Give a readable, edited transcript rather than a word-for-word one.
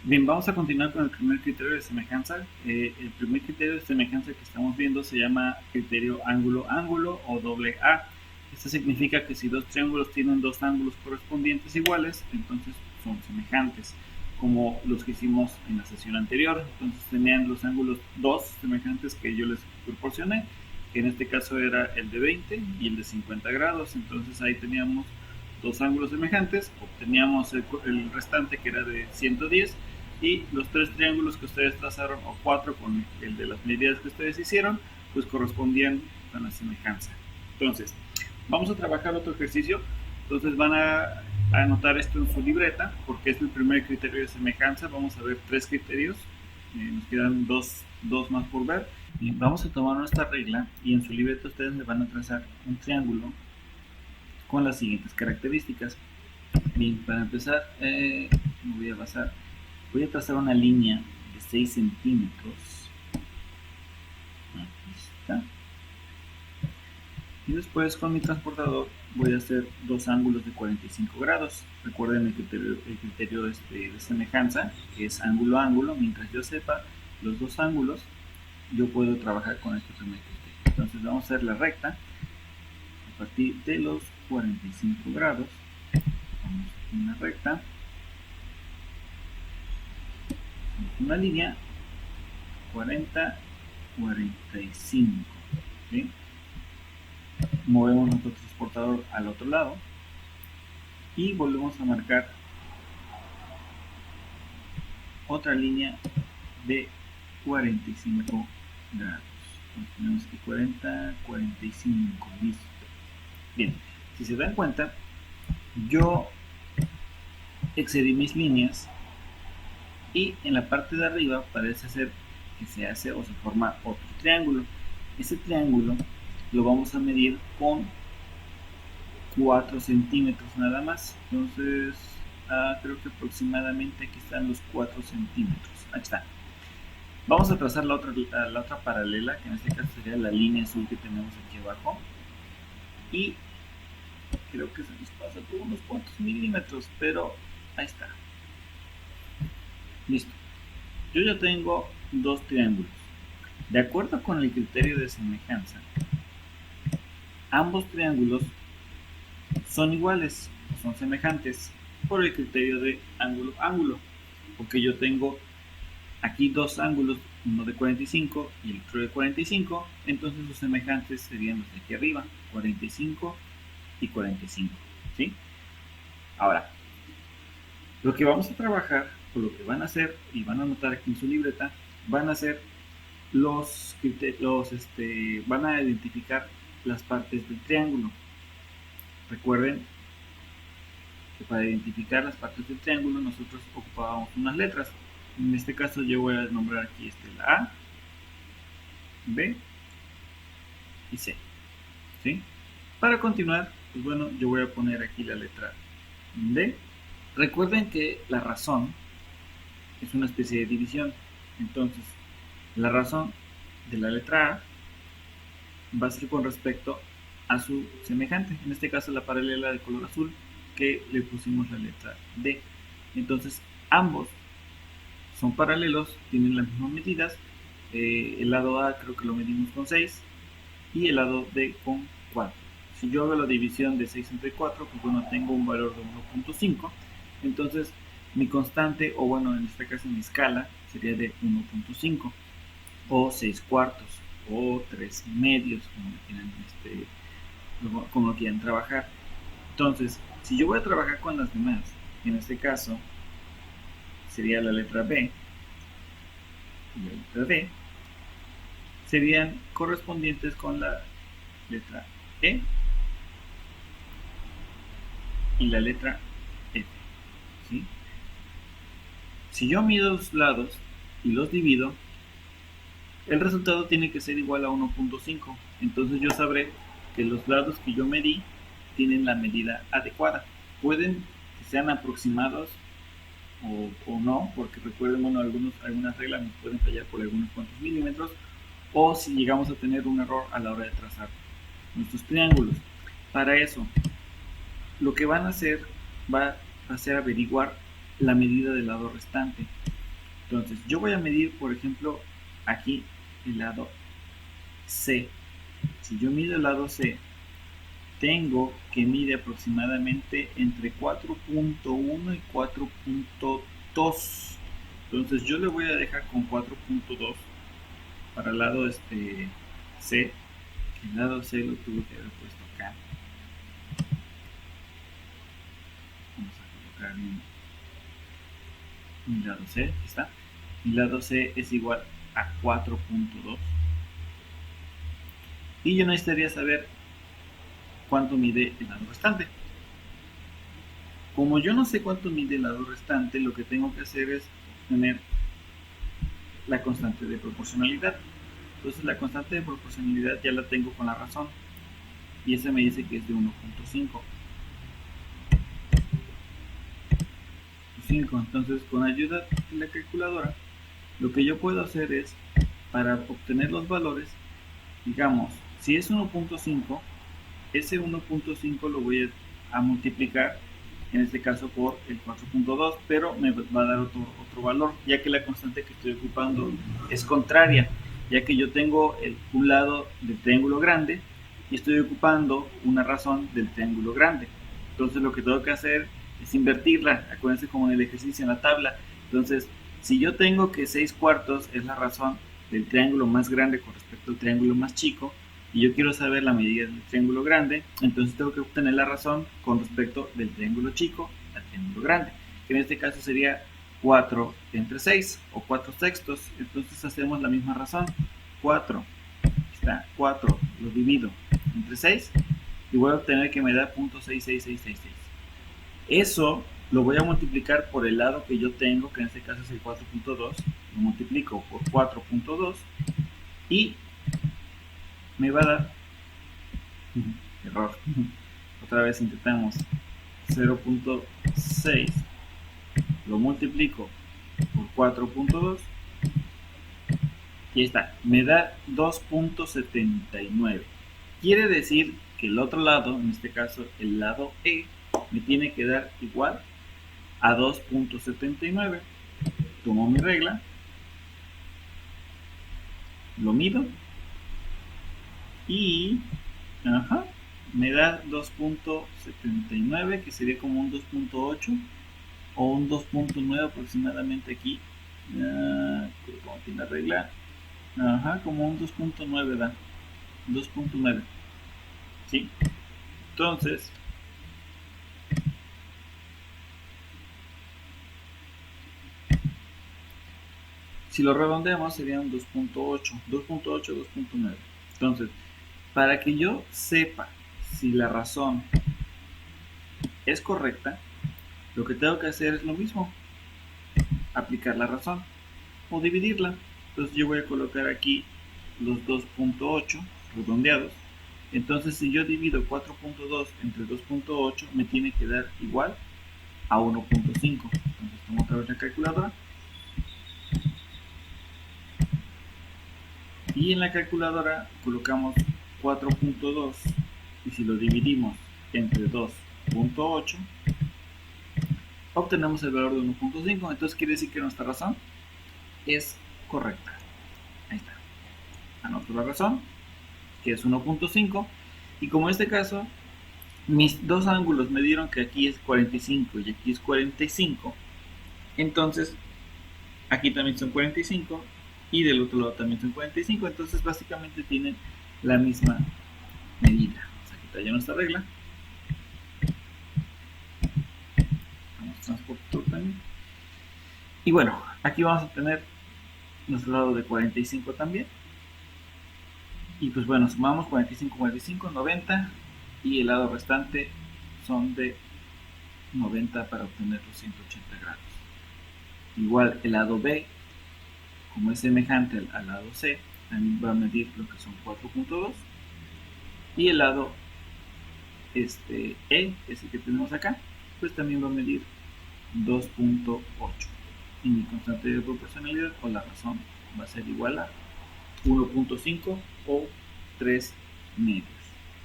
Bien, vamos a continuar con el primer criterio de semejanza. El primer criterio de semejanza que estamos viendo se llama criterio ángulo-ángulo o doble A. Esto significa que si dos triángulos tienen dos ángulos correspondientes iguales, entonces son semejantes, como los que hicimos en la sesión anterior. Entonces tenían los ángulos dos semejantes que yo les proporcioné, que en este caso era el de 20 y el de 50 grados. Entonces ahí teníamos dos ángulos semejantes, obteníamos el restante que era de 110 y los tres triángulos que ustedes trazaron o cuatro con el de las medidas que ustedes hicieron pues correspondían a la semejanza. Entonces vamos a trabajar otro ejercicio. Entonces van a anotar esto en su libreta porque es el primer criterio de semejanza. Vamos a ver tres criterios, nos quedan dos más por ver. Bien, vamos a tomar nuestra regla y en su libreta ustedes le van a trazar un triángulo con las siguientes características. Bien, para empezar me voy a trazar una línea de 6 centímetros. Aquí está. Y después con mi transportador voy a hacer dos ángulos de 45 grados. Recuerden el criterio de semejanza, que es ángulo a ángulo. Mientras yo sepa los dos ángulos, yo puedo trabajar con estos primer criterio. Entonces vamos a hacer la recta a partir de los 45 grados. Vamos a una recta, una línea 40, 45. ¿Sí? Movemos nuestro transportador al otro lado y volvemos a marcar otra línea de 45 grados. Entonces tenemos que 40, 45, listo. Bien, si se dan cuenta, yo excedí mis líneas y en la parte de arriba parece ser que se hace o se forma otro triángulo. Ese triángulo lo vamos a medir con 4 centímetros nada más. Entonces creo que aproximadamente aquí están los 4 centímetros. Ahí está. Vamos a trazar la otra paralela, que en este caso sería la línea azul que tenemos aquí abajo. Y creo que se nos pasa por unos cuantos milímetros, pero ahí está. Listo. Yo ya tengo dos triángulos. De acuerdo con el criterio de semejanza, ambos triángulos son iguales, son semejantes por el criterio de ángulo-ángulo, porque yo tengo aquí dos ángulos, uno de 45 y el otro de 45, entonces los semejantes serían los de aquí arriba, 45 y 45, ¿sí? Ahora, lo que vamos a trabajar, o lo que van a hacer, y van a anotar aquí en su libreta, van a ser van a identificar las partes del triángulo. Recuerden que para identificar las partes del triángulo nosotros ocupábamos unas letras. En este caso yo voy a nombrar aquí la A, B y C. ¿Sí? Para continuar, pues bueno, yo voy a poner aquí la letra D. Recuerden que la razón es una especie de división. Entonces, la razón de la letra A va a ser con respecto a su semejante. En este caso, la paralela de color azul, que le pusimos la letra D. Entonces, ambos son paralelos, tienen las mismas medidas. El lado A creo que lo medimos con 6 y el lado D con 4. Si yo hago la división de 6 entre 4, pues bueno, tengo un valor de 1.5. Entonces, mi constante, o bueno, en este caso mi escala, sería de 1.5 o 6 cuartos o 3 medios, como lo quieran trabajar. Entonces, si yo voy a trabajar con las demás, en este caso sería la letra B y la letra D, serían correspondientes con la letra E y la letra F. ¿Sí? Si yo mido los lados y los divido, el resultado tiene que ser igual a 1.5. Entonces yo sabré que los lados que yo medí tienen la medida adecuada. Pueden que sean aproximados o no, porque recuerden, bueno, algunas reglas nos pueden fallar por algunos cuantos milímetros, o si llegamos a tener un error a la hora de trazar nuestros triángulos. Para eso, lo que van a hacer va a ser averiguar la medida del lado restante. Entonces yo voy a medir, por ejemplo, aquí el lado C. Si yo mido el lado C, tengo que mide aproximadamente entre 4.1 y 4.2. Entonces yo le voy a dejar con 4.2 para el lado C. El lado C lo tuve que haber puesto acá. Vamos a colocar mi lado C. Aquí está. Mi lado C es igual a 4.2. Y yo necesitaría saber cuánto mide el lado restante. Como yo no sé cuánto mide el lado restante, lo que tengo que hacer es obtener la constante de proporcionalidad. Entonces la constante de proporcionalidad ya la tengo con la razón. Y esa me dice que es de 1.5. Entonces con ayuda de la calculadora, lo que yo puedo hacer es, para obtener los valores, digamos, si es 1.5, ese 1.5 lo voy a multiplicar, en este caso por el 4.2, pero me va a dar otro valor, ya que la constante que estoy ocupando es contraria, ya que yo tengo un lado del triángulo grande y estoy ocupando una razón del triángulo grande. Entonces lo que tengo que hacer es invertirla, acuérdense como en el ejercicio en la tabla. Entonces, si yo tengo que 6/4 es la razón del triángulo más grande con respecto al triángulo más chico, y yo quiero saber la medida del triángulo grande, entonces tengo que obtener la razón con respecto del triángulo chico al triángulo grande, que en este caso sería 4 entre 6 o 4/6. Entonces hacemos la misma razón. 4, está, 4 lo divido entre 6 y voy a obtener que me da 0.66666. Eso lo voy a multiplicar por el lado que yo tengo, que en este caso es el 4.2. Lo multiplico por 4.2 y me va a dar error. Otra vez intentamos. 0.6 lo multiplico por 4.2 y ahí está, me da 2.79. Quiere decir que el otro lado, en este caso el lado E, me tiene que dar igual a 2.79. Tomo mi regla, lo mido y me da 2.79, que sería como un 2.8 o un 2.9 aproximadamente aquí. Como aquí la regla, como un 2.9 da, 2.9. ¿Sí? Entonces, si lo redondeamos serían 2.8, 2.8, 2.9. Entonces, para que yo sepa si la razón es correcta, lo que tengo que hacer es lo mismo, aplicar la razón o dividirla. Entonces yo voy a colocar aquí los 2.8 redondeados. Entonces si yo divido 4.2 entre 2.8 me tiene que dar igual a 1.5. Entonces tomo otra vez la calculadora y en la calculadora colocamos 4.2 y si lo dividimos entre 2.8 obtenemos el valor de 1.5. Entonces quiere decir que nuestra razón es correcta. Ahí está. Anoto la razón, que es 1.5, y como en este caso mis dos ángulos me dieron que aquí es 45 y aquí es 45, entonces aquí también son 45 y del otro lado también son 45, entonces básicamente tienen la misma medida. Vamos a quitar ya nuestra regla. Vamos a transportar también. Y bueno, aquí vamos a tener nuestro lado de 45 también. Y pues bueno, sumamos 45, 45, 90 y el lado restante son de 90 para obtener los 180 grados. Igual el lado B, como es semejante al lado C, también va a medir lo que son 4.2 y el lado E, es el que tenemos acá, pues también va a medir 2.8 y mi constante de proporcionalidad o la razón va a ser igual a 1.5 o 3 medios.